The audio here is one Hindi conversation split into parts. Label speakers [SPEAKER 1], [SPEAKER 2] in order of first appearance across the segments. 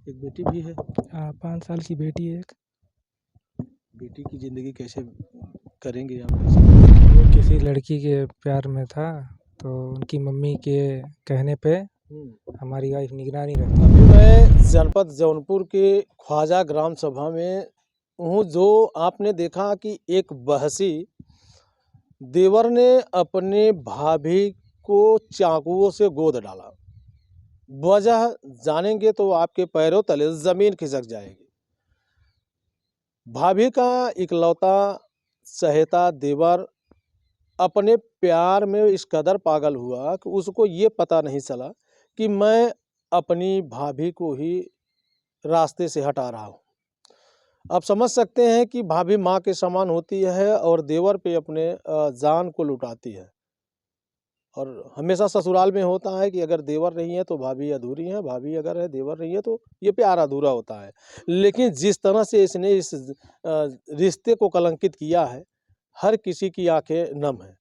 [SPEAKER 1] एक बेटी भी है।
[SPEAKER 2] 5 साल की बेटी है एक।
[SPEAKER 1] बेटी की ज़िंदगी कैसे करेंगे आप कैसे?
[SPEAKER 2] वो किसी लड़की के प्यार में था, तो उनकी मम्मी के कहने पे हमारी वाइफ निगरानी रखती है।
[SPEAKER 1] अभी मैं जनपद जौनपुर के ख्वाजा ग्राम सभा में हूँ, जो आपने देखा कि एक बहसी देवर ने अपने भाभी को चाकुओं से गोद डाला। वजह जानेंगे तो आपके पैरों तले ज़मीन खिसक जाएगी। भाभी का इकलौता सहेता देवर अपने प्यार में इस कदर पागल हुआ कि उसको ये पता नहीं चला कि मैं अपनी भाभी को ही रास्ते से हटा रहा हूँ। आप समझ सकते हैं कि भाभी माँ के समान होती है और देवर पे अपने जान को लुटाती है। और हमेशा ससुराल में होता है कि अगर देवर नहीं है तो भाभी अधूरी है, भाभी अगर है देवर नहीं है तो ये प्यार अधूरा होता है। लेकिन जिस तरह से इसने इस रिश्ते को कलंकित किया है, हर किसी की आंखें नम है।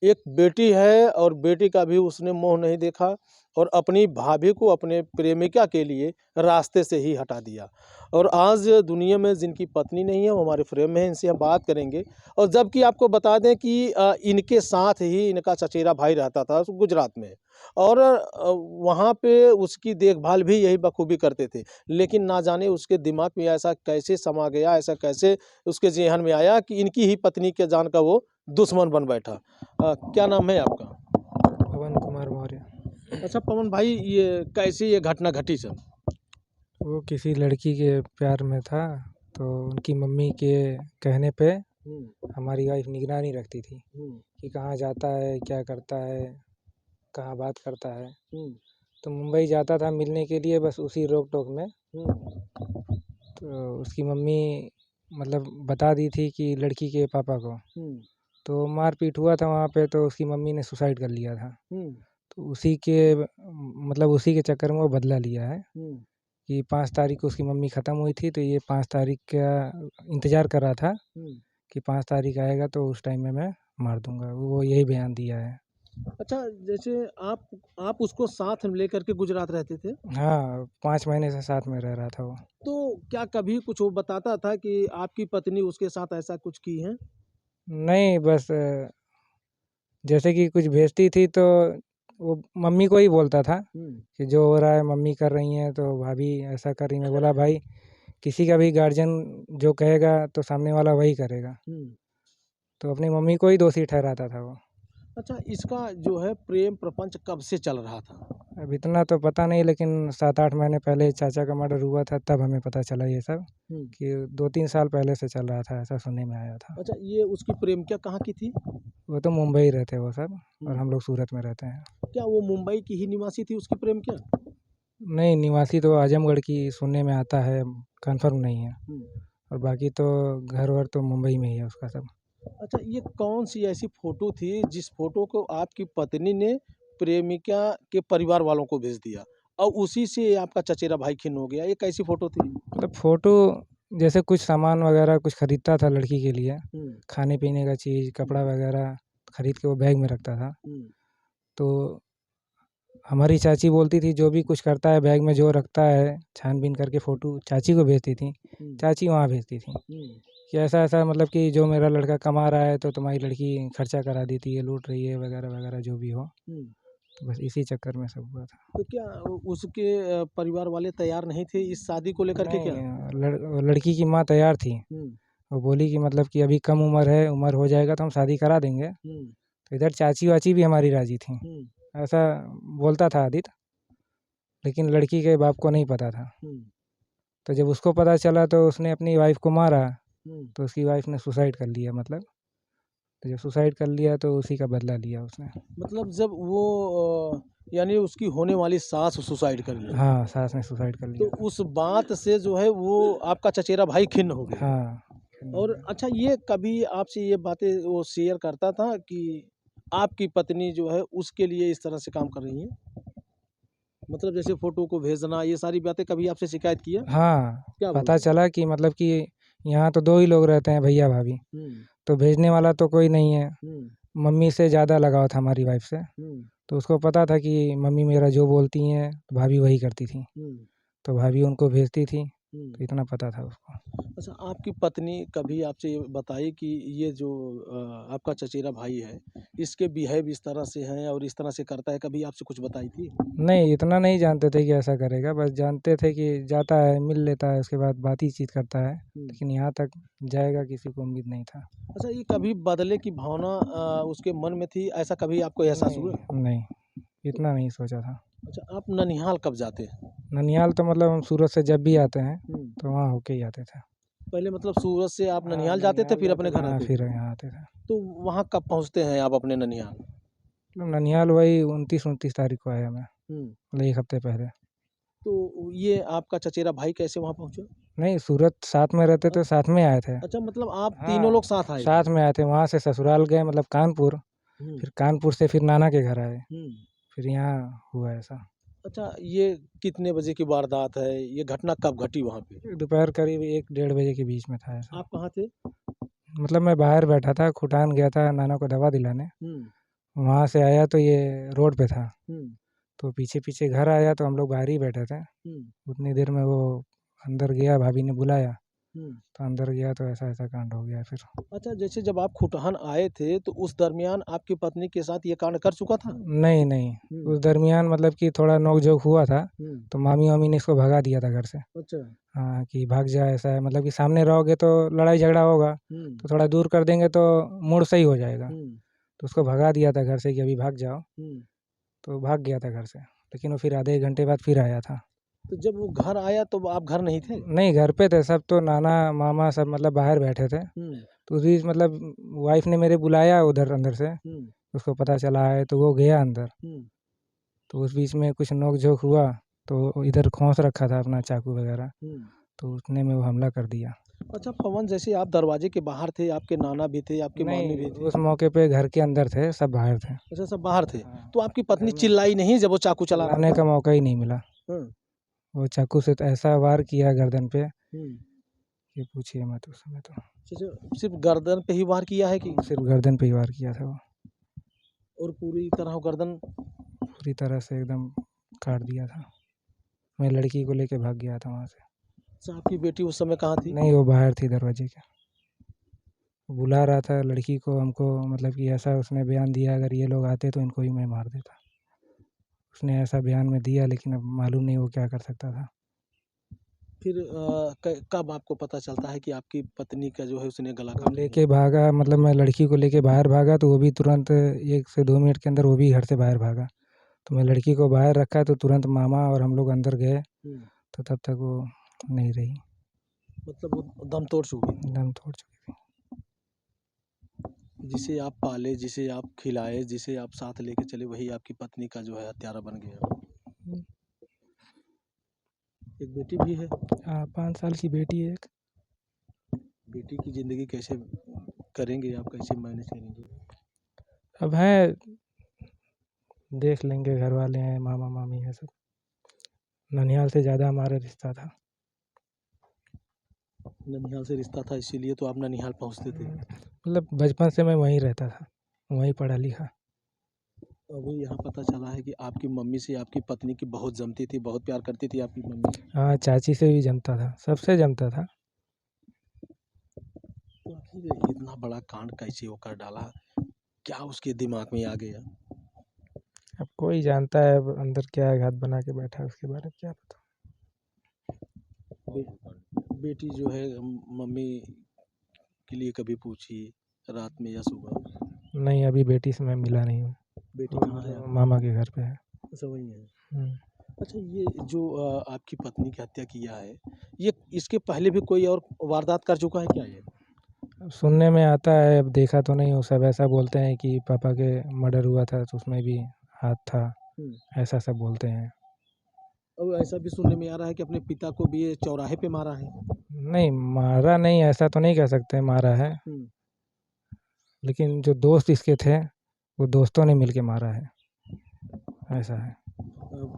[SPEAKER 1] एक बेटी है और बेटी का भी उसने मुँह नहीं देखा और अपनी भाभी को अपने प्रेमिका के लिए रास्ते से ही हटा दिया। और आज दुनिया में जिनकी पत्नी नहीं है वो हमारे फ्रेम में है, इनसे हम बात करेंगे। और जबकि आपको बता दें कि इनके साथ ही इनका चचेरा भाई रहता था गुजरात में और वहाँ पे उसकी देखभाल भी यही बखूबी करते थे। लेकिन ना जाने उसके दिमाग में ऐसा कैसे समा गया, ऐसा कैसे उसके ज़हन में आया कि इनकी ही पत्नी के जान का वो दुश्मन बन बैठा। क्या नाम है आपका?
[SPEAKER 2] पवन कुमार मौर्य।
[SPEAKER 1] अच्छा पवन भाई, ये कैसी ये घटना घटी सर?
[SPEAKER 2] वो किसी लड़की के प्यार में था, तो उनकी मम्मी के कहने पे हमारी वाइफ निगरानी रखती थी कि कहाँ जाता है, क्या करता है, कहाँ बात करता है। तो मुंबई जाता था मिलने के लिए, बस उसी रोक टोक में तो उसकी मम्मी मतलब बता दी थी कि लड़की के पापा को, तो मारपीट हुआ था वहाँ पे, तो उसकी मम्मी ने सुसाइड कर लिया था। तो उसी के मतलब उसी के चक्कर में वो बदला लिया है कि 5 तारीख को उसकी मम्मी ख़त्म हुई थी, तो ये 5 तारीख का इंतज़ार कर रहा था कि 5 तारीख आएगा तो उस टाइम में मैं मार दूँगा। वो यही बयान दिया है।
[SPEAKER 1] अच्छा, जैसे आप उसको साथ में लेकर के गुजरात रहते थे,
[SPEAKER 2] हाँ, 5 महीने से साथ में रह रहा था वो।
[SPEAKER 1] तो क्या कभी कुछ वो बताता था कि आपकी पत्नी उसके साथ ऐसा कुछ की है?
[SPEAKER 2] नहीं, बस जैसे कि कुछ भेजती थी तो वो मम्मी को ही बोलता था कि जो हो रहा है मम्मी कर रही हैं, तो भाभी ऐसा कर रही हैं। मैं बोला भाई, किसी का भी गार्जियन जो कहेगा तो सामने वाला वही करेगा। तो अपनी मम्मी को ही दोषी ठहराता था वो।
[SPEAKER 1] अच्छा, इसका जो है प्रेम प्रपंच कब से चल रहा था?
[SPEAKER 2] अब इतना तो पता नहीं, लेकिन 7-8 महीने पहले चाचा का मर्डर हुआ था, तब हमें पता चला ये सब कि 2-3 साल पहले से चल रहा था, ऐसा सुनने में आया था।
[SPEAKER 1] अच्छा, ये उसकी प्रेमिका कहाँ की थी?
[SPEAKER 2] वो तो मुंबई रहते वो सब, और हम लोग सूरत में रहते हैं।
[SPEAKER 1] क्या वो मुंबई की ही निवासी थी उसकी प्रेमिका?
[SPEAKER 2] नहीं, निवासी तो आजमगढ़ की सुनने में आता है, कन्फर्म नहीं है। और बाकी तो घर-वर तो मुंबई में ही है उसका सब।
[SPEAKER 1] अच्छा, ये कौन-सी ऐसी फ़ोटो थी जिस फ़ोटो को आपकी पत्नी ने प्रेमिका के परिवार वालों को भेज दिया और उसी से आपका चचेरा भाई खिन्न हो गया? ये कैसी फ़ोटो थी?
[SPEAKER 2] मतलब फ़ोटो जैसे कुछ सामान वगैरह कुछ खरीदता था लड़की के लिए,
[SPEAKER 1] हुँ,
[SPEAKER 2] खाने-पीने का चीज़, कपड़ा वगैरह खरीद के वो बैग में रखता था।
[SPEAKER 1] हुँ,
[SPEAKER 2] तो हमारी चाची बोलती थी जो भी कुछ करता है बैग में जो रखता है, छान-बीन करके फ़ोटो चाची को भेजती थी।
[SPEAKER 1] हुँ,
[SPEAKER 2] चाची वहाँ भेजती थी
[SPEAKER 1] हुँ।
[SPEAKER 2] कि ऐसा-ऐसा, मतलब कि जो मेरा लड़का कमा रहा है तो तुम्हारी लड़की खर्चा करा देती है, लूट रही है वगैरह-वगैरह जो भी हो।
[SPEAKER 1] हुँ।
[SPEAKER 2] तो बस इसी चक्कर में सब हुआ था।
[SPEAKER 1] तो क्या उसके परिवार वाले तैयार नहीं थे इस शादी को लेकर के क्या?
[SPEAKER 2] नहीं, लड़की की माँ तैयार थी।
[SPEAKER 1] हुँ,
[SPEAKER 2] वो बोली कि मतलब कि अभी कम उम्र है, उम्र हो जाएगा तो हम शादी करा देंगे।
[SPEAKER 1] हुँ,
[SPEAKER 2] तो इधर चाची-वाची भी हमारी राज़ी थी।
[SPEAKER 1] हुँ,
[SPEAKER 2] ऐसा बोलता था आदित्य, लेकिन लड़की के बाप को नहीं पता था।
[SPEAKER 1] हुँ,
[SPEAKER 2] तो जब उसको पता चला तो उसने अपनी वाइफ़ को मारा,
[SPEAKER 1] हुँ।
[SPEAKER 2] तो उसकी वाइफ़ ने सुसाइड कर लिया मतलब। तो जब सुसाइड कर लिया तो उसी का बदला लिया उसने।
[SPEAKER 1] मतलब जब वो यानी उसकी होने वाली सास सुसाइड कर ली,
[SPEAKER 2] हाँ, सास ने सुसाइड कर
[SPEAKER 1] तो
[SPEAKER 2] लिया था।
[SPEAKER 1] उस बात से जो है वो आपका चचेरा भाई खिन्न हो गया।
[SPEAKER 2] हाँ, खिन्न हो
[SPEAKER 1] और
[SPEAKER 2] गया।
[SPEAKER 1] अच्छा, ये कभी आपसे ये बातें वो शेयर करता था कि आपकी पत्नी जो है उसके लिए इस तरह से काम कर रही हैं? मतलब जैसे फ़ोटो को भेजना, ये सारी बातें कभी आपसे शिकायत किया?
[SPEAKER 2] हाँ,
[SPEAKER 1] क्या
[SPEAKER 2] पता
[SPEAKER 1] बोलता?
[SPEAKER 2] चला कि मतलब कि यहाँ तो 2 ही लोग रहते हैं, भैया-भाभी।
[SPEAKER 1] हुँ,
[SPEAKER 2] तो भेजने वाला तो कोई नहीं है।
[SPEAKER 1] हुँ,
[SPEAKER 2] मम्मी से ज़्यादा लगाव था हमारी वाइफ़ से।
[SPEAKER 1] हुँ,
[SPEAKER 2] तो उसको पता था कि मम्मी मेरा जो बोलती हैं, तो भाभी वही करती थी।
[SPEAKER 1] हुँ।
[SPEAKER 2] तो भाभी उनको भेजती थी, तो इतना पता था उसको।
[SPEAKER 1] अच्छा, आपकी पत्नी कभी आपसे ये बताई कि ये जो आपका चचेरा भाई है, इसके बिहेव इस तरह से हैं और इस तरह से करता है, कभी आपसे कुछ बताई थी?
[SPEAKER 2] नहीं, इतना नहीं जानते थे कि ऐसा करेगा, बस जानते थे कि जाता है, मिल लेता है, उसके बाद बातचीत करता है, लेकिन यहाँ तक जाएगा किसी को उम्मीद नहीं था।
[SPEAKER 1] अच्छा, ये कभी बदले की भावना उसके मन में थी, ऐसा कभी आपको एहसास हुआ?
[SPEAKER 2] नहीं, इतना नहीं सोचा था।
[SPEAKER 1] अच्छा, आप ननिहाल कब जाते हैं?
[SPEAKER 2] ननिहाल तो मतलब हम सूरत से जब भी आते हैं, तो वहाँ होके ही आते थे।
[SPEAKER 1] पहले मतलब सूरत से आप
[SPEAKER 2] हाँ,
[SPEAKER 1] ननिहाल जाते थे, फिर अपने घर
[SPEAKER 2] हाँ,
[SPEAKER 1] आते
[SPEAKER 2] फिर
[SPEAKER 1] थे?
[SPEAKER 2] यहाँ आते थे।
[SPEAKER 1] तो वहाँ कब पहुँचते हैं आप अपने ननिहाल?
[SPEAKER 2] मतलब ननिहाल वही 29-29 तारीख को आया मैं, मतलब 1 हफ्ते पहले।
[SPEAKER 1] तो ये आपका चचेरा भाई कैसे वहाँ पहुँचा?
[SPEAKER 2] नहीं, सूरत साथ में रहते थे, साथ में आए थे।
[SPEAKER 1] अच्छा, मतलब आप
[SPEAKER 2] हाँ,
[SPEAKER 1] तीनों लोग साथ आए थे?
[SPEAKER 2] साथ में आए थे, वहाँ से ससुराल गए मतलब कानपुर,
[SPEAKER 1] हुँ,
[SPEAKER 2] फिर कानपुर से फिर नाना के घर आए,
[SPEAKER 1] हुँ।
[SPEAKER 2] फिर यहाँ हुआ ऐसा।
[SPEAKER 1] अच्छा, ये कितने बजे की वारदात है? ये घटना कब घटी वहाँ पे?
[SPEAKER 2] दोपहर करीब 1 डेढ़ बजे के बीच में था ऐसा।
[SPEAKER 1] आप कहाँ थे?
[SPEAKER 2] मतलब मैं बाहर बैठा था, खुटान गया था नाना को दवा दिलाने,
[SPEAKER 1] हुँ,
[SPEAKER 2] वहाँ से आया तो ये रोड पे था,
[SPEAKER 1] हुँ,
[SPEAKER 2] तो पीछे-पीछे घर आया तो हम लोग बाहर ही बैठे थे।
[SPEAKER 1] हुँ,
[SPEAKER 2] उतनी देर में वो अंदर गया, भाभी ने बुलाया,
[SPEAKER 1] हुँ।
[SPEAKER 2] तो अंदर गया तो ऐसा-ऐसा कांड हो गया फिर।
[SPEAKER 1] अच्छा, जैसे जब आप खुटहन आए थे, तो उस दरमियान आपकी पत्नी के साथ ये कांड कर चुका था?
[SPEAKER 2] नहीं, नहीं,
[SPEAKER 1] हुँ,
[SPEAKER 2] उस दरमियान मतलब कि थोड़ा नोक-झोंक हुआ था,
[SPEAKER 1] हुँ।
[SPEAKER 2] तो मामी-वामी ने इसको भगा दिया था घर से।
[SPEAKER 1] अच्छा।
[SPEAKER 2] हाँ, कि भाग जा ऐसा है मतलब कि सामने रहोगे तो लड़ाई झगड़ा होगा,
[SPEAKER 1] हुँ,
[SPEAKER 2] तो थोड़ा दूर कर देंगे तो मूड सही हो जाएगा।
[SPEAKER 1] हुँ,
[SPEAKER 2] तो उसको भगा दिया था घर से कि अभी भाग जाओ,
[SPEAKER 1] हुँ।
[SPEAKER 2] तो भाग गया था घर से। लेकिन वो फिर आधे 1 घंटे बाद फिर आया था।
[SPEAKER 1] तो जब वो घर आया तो आप घर नहीं थे?
[SPEAKER 2] नहीं, घर पे थे सब, तो नाना, मामा सब मतलब बाहर बैठे थे।
[SPEAKER 1] हुँ,
[SPEAKER 2] तो उस बीच मतलब वाइफ़ ने मेरे बुलाया उधर अंदर से,
[SPEAKER 1] हुँ,
[SPEAKER 2] उसको पता चला है तो वो गया अंदर।
[SPEAKER 1] हुँ,
[SPEAKER 2] तो उस बीच में कुछ नोक-झोंक हुआ, तो इधर खोंस रखा था अपना चाकू वगैरह,
[SPEAKER 1] हुँ।
[SPEAKER 2] तो उतने में वो हमला कर दिया।
[SPEAKER 1] अच्छा पवन, जैसे आप दरवाजे के बाहर थे, आपके नाना भी थे, आपके मामी
[SPEAKER 2] नहीं,
[SPEAKER 1] भी थे।
[SPEAKER 2] उस मौके पे घर के अंदर थे, सब बाहर थे।
[SPEAKER 1] अच्छा, सब बाहर थे।
[SPEAKER 2] हाँ,
[SPEAKER 1] तो आपकी
[SPEAKER 2] घर
[SPEAKER 1] पत्नी
[SPEAKER 2] में
[SPEAKER 1] चिल्लाई नहीं जब वो चाकू चला रहा
[SPEAKER 2] चिल्लाने
[SPEAKER 1] था?
[SPEAKER 2] का मौका ही नहीं मिला।
[SPEAKER 1] हाँ,
[SPEAKER 2] वो चाकू से तो ऐसा वार किया गर्दन पे
[SPEAKER 1] हुँ।
[SPEAKER 2] कि पूछिए मत उस समय तो।
[SPEAKER 1] अच्छा, सिर्फ़ गर्दन पे ही वार किया है कि
[SPEAKER 2] सिर्फ़ गर्दन पे ही वार किया था वो।
[SPEAKER 1] और पूरी तरह गर्दन?
[SPEAKER 2] पूरी तरह से एकदम काट दिया था। मैं लड़की को लेके भाग गया था वहाँ से।
[SPEAKER 1] अच्छा, आपकी बेटी उस समय कहाँ थी?
[SPEAKER 2] नहीं, वो बाहर थी दरवाजे के। वो बुला रहा था लड़की को, हमको मतलब कि ऐसा उसने बयान दिया, अगर ये लोग आते तो इनको ही मैं मार देता। उसने ऐसा बयान में दिया, लेकिन अब मालूम नहीं वो क्या कर सकता था।
[SPEAKER 1] फिर क कब आपको पता चलता है कि आपकी पत्नी का जो है उसने गला
[SPEAKER 2] वो
[SPEAKER 1] काट लिया?
[SPEAKER 2] लेके भागा, मतलब मैं लड़की को लेके बाहर भागा तो वो भी तुरंत 1 से 2 मिनट के अंदर वो भी घर से बाहर भागा। तो मैं लड़की को बाहर रखा तो तुरंत मामा और हम लोग अंदर गए,
[SPEAKER 1] हुँ,
[SPEAKER 2] तो तब तक वो नहीं रही,
[SPEAKER 1] मतलब वो दम तोड़ चुकी थी।
[SPEAKER 2] दम तोड़ चुकी थी।
[SPEAKER 1] जिसे आप पाले, जिसे आप खिलाए, जिसे आप साथ लेके चले, वही आपकी पत्नी का जो है हत्यारा बन गया। एक बेटी भी है।
[SPEAKER 2] 5 साल की बेटी है एक।
[SPEAKER 1] बेटी की ज़िंदगी कैसे करेंगे आप, कैसे मैनेज करेंगे?
[SPEAKER 2] अब है, देख लेंगे, घर वाले हैं, मामा-मामी हैं सब। ननिहाल से ज़्यादा हमारा रिश्ता था।
[SPEAKER 1] ननिहाल से रिश्ता था, इसीलिए तो आप ननिहाल पहुँचते थे।
[SPEAKER 2] मतलब बचपन से मैं वहीं रहता था, वहीं पढ़ा-लिखा।
[SPEAKER 1] अभी यहाँ पता चला है कि आपकी मम्मी से आपकी पत्नी की बहुत जमती थी, बहुत प्यार करती थी आपकी मम्मी।
[SPEAKER 2] हाँ, चाची से भी जमता था, सबसे जमता था।
[SPEAKER 1] तो आखिर इतना बड़ा कांड कैसे वो कर डाला? क्या उसके दिमाग में आ गया?
[SPEAKER 2] अब कोई जानता है अब अंदर क्या घात बना के बैठा है, उसके बारे में क्या पता।
[SPEAKER 1] बे बेटी जो है मम्मी के लिए कभी पूछी, रात में या सुबह?
[SPEAKER 2] नहीं, अभी बेटी से मैं मिला नहीं हूँ।
[SPEAKER 1] बेटी
[SPEAKER 2] वो
[SPEAKER 1] कहाँ है आपकी?
[SPEAKER 2] मामा के घर पे है।
[SPEAKER 1] अच्छा, वही है।
[SPEAKER 2] हुँ।
[SPEAKER 1] अच्छा, ये जो आपकी पत्नी की हत्या किया है, ये इसके पहले भी कोई और वारदात कर चुका है क्या ये?
[SPEAKER 2] अब सुनने में आता है, अब देखा तो नहीं हूँ, सब ऐसा बोलते हैं कि पापा के मर्डर हुआ था तो उसमें भी हाथ था,
[SPEAKER 1] हुँ।
[SPEAKER 2] ऐसा सब बोलते हैं।
[SPEAKER 1] और ऐसा भी सुनने में आ रहा है कि अपने पिता को भी ये चौराहे पे मारा है।
[SPEAKER 2] नहीं, मारा नहीं ऐसा तो नहीं कह सकते मारा है,
[SPEAKER 1] हुँ।
[SPEAKER 2] लेकिन जो दोस्त इसके थे, वो दोस्तों ने मिल के मारा है, ऐसा है।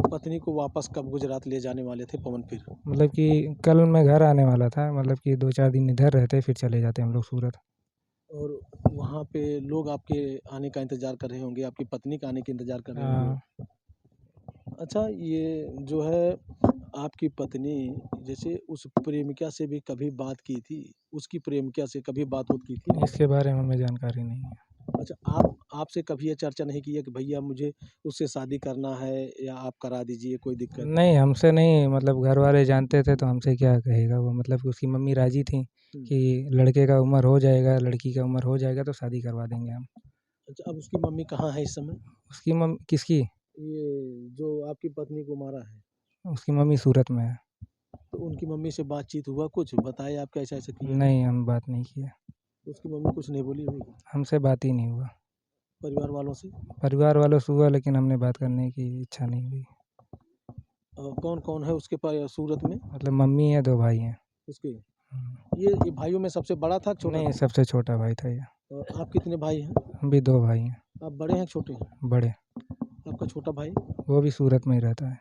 [SPEAKER 1] पत्नी को वापस कब गुजरात ले जाने वाले थे पवन फिर?
[SPEAKER 2] मतलब कि कल मैं घर आने वाला था, मतलब कि 2-4 दिन इधर रहते फिर चले जाते हम लोग सूरत।
[SPEAKER 1] और वहाँ पे लोग आपके आने का इंतज़ार कर रहे होंगे, आपकी पत्नी के आने का इंतज़ार कर रहे
[SPEAKER 2] हाँ,
[SPEAKER 1] होंगे। अच्छा, ये जो है आपकी पत्नी जैसे उस प्रेमिका से भी कभी बात की थी? उसकी प्रेमिका से कभी बात की थी?
[SPEAKER 2] इसके बारे में हमें जानकारी नहीं है।
[SPEAKER 1] अच्छा, आपसे कभी ये चर्चा नहीं की है कि भैया मुझे उससे शादी करना है या आप करा दीजिए, कोई दिक्कत नहीं?
[SPEAKER 2] नहीं, हमसे नहीं, मतलब घर वाले जानते थे तो हमसे क्या कहेगा वो, मतलब उसकी मम्मी राज़ी थी कि लड़के का उम्र हो जाएगा, लड़की का उम्र हो जाएगा तो शादी करवा देंगे हम।
[SPEAKER 1] अच्छा, अब उसकी मम्मी कहाँ है इस समय?
[SPEAKER 2] उसकी किसकी?
[SPEAKER 1] ये जो आपकी पत्नी को मारा है,
[SPEAKER 2] उसकी मम्मी सूरत में है।
[SPEAKER 1] तो उनकी मम्मी से बातचीत हुआ कुछ? बताए आपको ऐसा-ऐसा किया है?
[SPEAKER 2] नहीं, हम बात नहीं किए।
[SPEAKER 1] तो उसकी मम्मी कुछ नहीं बोली होगी?
[SPEAKER 2] हमसे बात ही नहीं हुआ।
[SPEAKER 1] परिवार वालों से?
[SPEAKER 2] परिवार वालों से हुआ लेकिन हमने बात करने की इच्छा नहीं हुई।
[SPEAKER 1] कौन-कौन है उसके सूरत में?
[SPEAKER 2] मतलब मम्मी है, 2 भाई हैं।
[SPEAKER 1] उसके?
[SPEAKER 2] हुँ।
[SPEAKER 1] ये भाइयों में सबसे बड़ा था कि छोटा
[SPEAKER 2] नहीं,
[SPEAKER 1] था?
[SPEAKER 2] सबसे छोटा भाई था ये।
[SPEAKER 1] आप कितने भाई हैं?
[SPEAKER 2] हम भी 2 भाई हैं,
[SPEAKER 1] आप बड़े हैं, छोटे हैं?
[SPEAKER 2] बड़े।
[SPEAKER 1] आपका छोटा भाई?
[SPEAKER 2] वो भी सूरत में ही रहता है।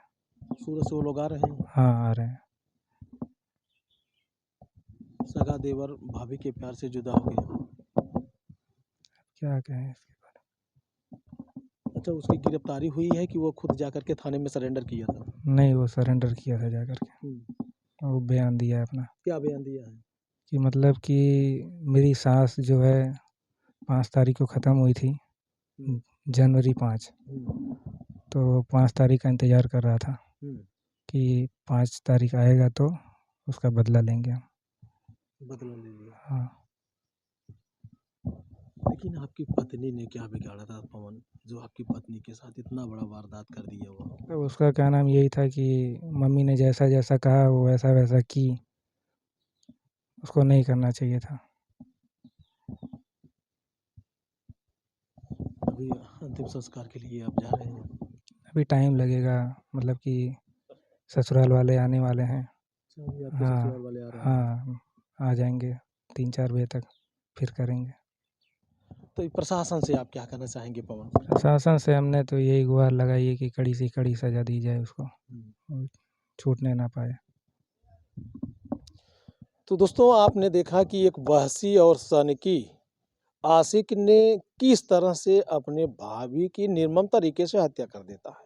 [SPEAKER 1] सूरत से वो लोग आ रहे हैं?
[SPEAKER 2] हाँ, आ रहे हैं।
[SPEAKER 1] सगा देवर भाभी के प्यार से जुदा हो गया।
[SPEAKER 2] क्या कहें इसके बारे
[SPEAKER 1] अच्छा, उसकी गिरफ्तारी हुई है कि वो खुद जाकर के थाने में सरेंडर किया था?
[SPEAKER 2] में? नहीं, वो सरेंडर किया था जाकर के। वो बयान दिया है अपना
[SPEAKER 1] क्या बयान दिया है?
[SPEAKER 2] कि मतलब कि मेरी सास जो है 5 तारीख को ख़त्म हुई थी, जनवरी 5। तो 5 तारीख का इंतज़ार कर रहा था कि 5 तारीख आएगा तो उसका बदला लेंगे हम।
[SPEAKER 1] बदला ले लिया।
[SPEAKER 2] हाँ।
[SPEAKER 1] लेकिन आपकी पत्नी ने क्या बिगाड़ा था पवन, जो आपकी पत्नी के साथ इतना बड़ा वारदात कर दिया वो?
[SPEAKER 2] तो उसका क्या नाम यही था कि मम्मी ने जैसा-जैसा कहा वो वैसा-वैसा की। उसको नहीं करना चाहिए था।
[SPEAKER 1] अभी अंतिम संस्कार के लिए आप जा रहे हैं?
[SPEAKER 2] अभी टाइम लगेगा, मतलब कि ससुराल वाले आने वाले हैं।
[SPEAKER 1] अच्छा, अभी आपके
[SPEAKER 2] हाँ,
[SPEAKER 1] ससुराल वाले आ रहे हैं?
[SPEAKER 2] हाँ, आ जाएँगे 3-4 बजे तक, फिर करेंगे।
[SPEAKER 1] तो प्रशासन से आप क्या कहना चाहेंगे पवन?
[SPEAKER 2] प्रशासन से हमने तो यही गुहार लगाई है कि कड़ी से कड़ी सज़ा दी जाए उसको, और छूटने ना पाए।
[SPEAKER 1] तो दोस्तों, आपने देखा कि एक वहशी और सनकी आशिक ने किस तरह से अपने भाभी की निर्मम तरीके से हत्या कर देता है।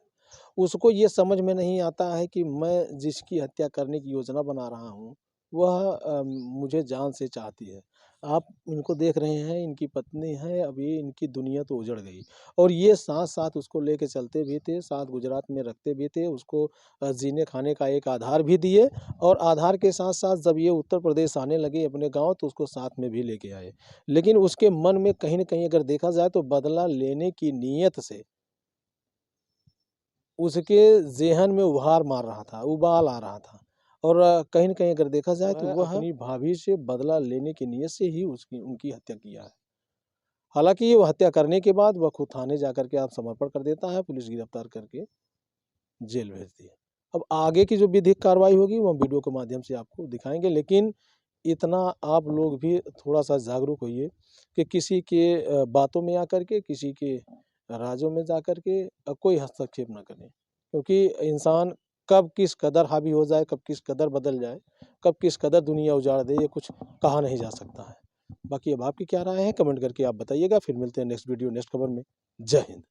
[SPEAKER 1] उसको ये समझ में नहीं आता है कि मैं जिसकी हत्या करने की योजना बना रहा हूँ, वह मुझे जान से चाहती है। आप इनको देख रहे हैं, इनकी पत्नी है, अभी इनकी दुनिया तो उजड़ गई और ये साथ-साथ उसको लेके चलते भी थे, साथ गुजरात में रखते भी थे, उसको जीने-खाने का एक आधार भी दिए और आधार के साथ-साथ जब ये उत्तर प्रदेश आने लगे अपने गाँव, तो उसको साथ में भी लेके आए। लेकिन उसके मन में कहीं न कहीं अगर देखा जाए तो बदला लेने की नीयत से उसके ज़ेहन में उबाल आ रहा था और कहीं न कहीं अगर देखा जाए तो वह अपनी भाभी से बदला लेने की नीयत से ही उनकी हत्या किया है। हालाँकि वो हत्या करने के बाद वह खुद थाने जाकर के समर्पण कर देता है, पुलिस गिरफ्तार करके जेल भेजती है। अब आगे की जो विधिक कार्रवाई होगी वो हम वीडियो के माध्यम से आपको दिखाएँगे, लेकिन इतना आप लोग भी थोड़ा-सा जागरूक होइए कि किसी के बातों में आकर के, किसी के राज़ों में जाकर के कोई हस्तक्षेप ना करें। क्योंकि इंसान कब किस कदर हावी हो जाए, कब किस कदर बदल जाए, कब किस कदर दुनिया उजाड़ दे, ये कुछ कहा नहीं जा सकता है। बाकी अब आपकी क्या राय है कमेंट करके आप बताइएगा। फिर मिलते हैं नेक्स्ट वीडियो, नेक्स्ट खबर में। जय हिंद।